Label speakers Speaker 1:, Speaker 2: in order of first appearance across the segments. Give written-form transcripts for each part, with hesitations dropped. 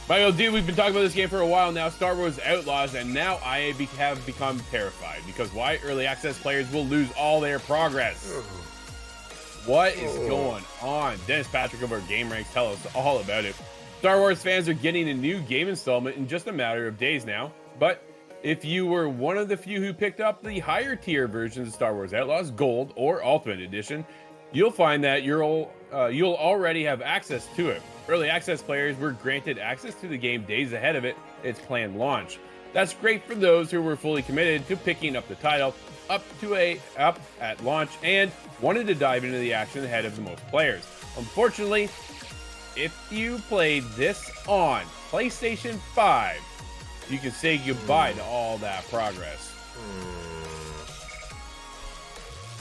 Speaker 1: Michael, dude, we've been talking about this game for a while now, Star Wars Outlaws, and now I have become terrified. Because why? Early access players will lose all their progress. What is going on? Dennis Patrick of our Game Ranks, tell us all about it. Star Wars fans are getting a new game installment in just a matter of days now, but if you were one of the few who picked up the higher tier versions of Star Wars Outlaws, Gold or Ultimate Edition, you'll find that you'll already have access to it. Early access players were granted access to the game days ahead of its planned launch. That's great for those who were fully committed to picking up the title up at launch and wanted to dive into the action ahead of the most players. Unfortunately, if you played this on PlayStation 5, you can say goodbye to all that progress.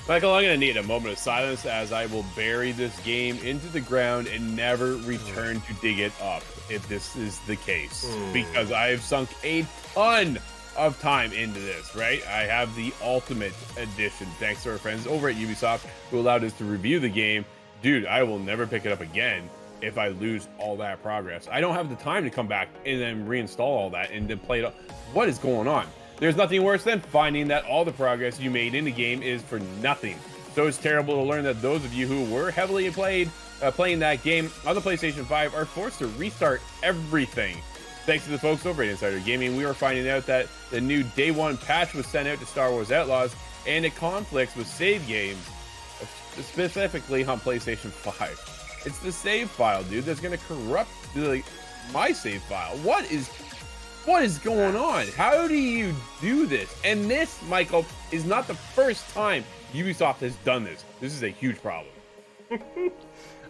Speaker 1: Michael, I'm going to need a moment of silence as I will bury this game into the ground and never return to dig it up if this is the case. Because I have sunk a ton of time into this, right? I have the Ultimate Edition, thanks to our friends over at Ubisoft who allowed us to review the game. Dude, I will never pick it up again if I lose all that progress. I don't have the time to come back and then reinstall all that and then play it up. What is going on? There's nothing worse than finding that all the progress you made in the game is for nothing. So it's terrible to learn that those of you who were heavily playing that game on the PlayStation 5 are forced to restart everything. Thanks to the folks over at Insider Gaming, we were finding out that the new Day 1 patch was sent out to Star Wars Outlaws, and it conflicts with save games, specifically on PlayStation 5. It's the save file, dude, that's going to corrupt my save file. What is going on? How do you do this? And this, Michael, is not the first time Ubisoft has done this. This is a huge problem.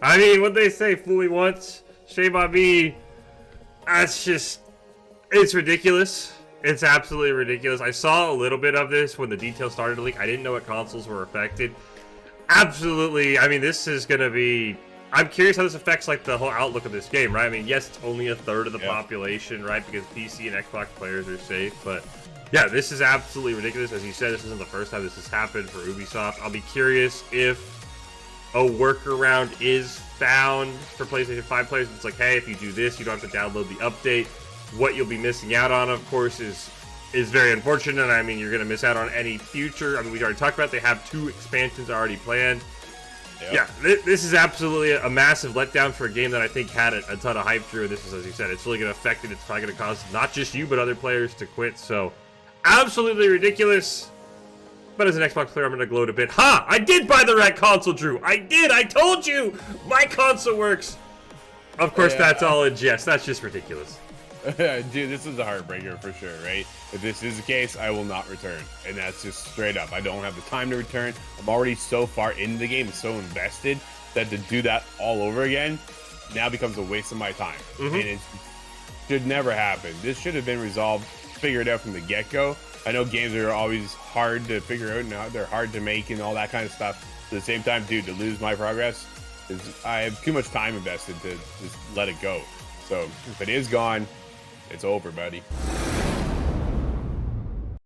Speaker 2: I mean, what they say, fool me once, shame on me. It's ridiculous. It's absolutely ridiculous. I saw a little bit of this when the details started to leak. I didn't know what consoles were affected. Absolutely. I mean, this is going to be... I'm curious how this affects, like, the whole outlook of this game, right? I mean, yes, it's only a third of the population, right? Because PC and Xbox players are safe, but... yeah, this is absolutely ridiculous. As you said, this isn't the first time this has happened for Ubisoft. I'll be curious if a workaround is found for PlayStation 5 players. It's like, hey, if you do this, you don't have to download the update. What you'll be missing out on, of course, is very unfortunate. I mean, you're going to miss out on any future. I mean, we already talked about it. They have 2 expansions already planned. Yep. Yeah, this is absolutely a massive letdown for a game that I think had a ton of hype through. This is, as you said, it's really going to affect it. It's probably going to cause not just you, but other players to quit. So, absolutely ridiculous. But as an Xbox player, I'm going to gloat a bit. Ha! I did buy the right console, Drew. I did. I told you. My console works. Of course, that's all in jest. That's just ridiculous.
Speaker 1: Dude, this is a heartbreaker for sure, right? If this is the case, I will not return. And that's just straight up. I don't have the time to return. I'm already so far into the game, so invested, that to do that all over again now becomes a waste of my time. And it should never happen. This should have been resolved, figured out from the get-go. I know games are always hard to figure out and they're hard to make and all that kind of stuff. At the same time, dude, to lose my progress, I have too much time invested to just let it go. So if it is gone, it's over, buddy.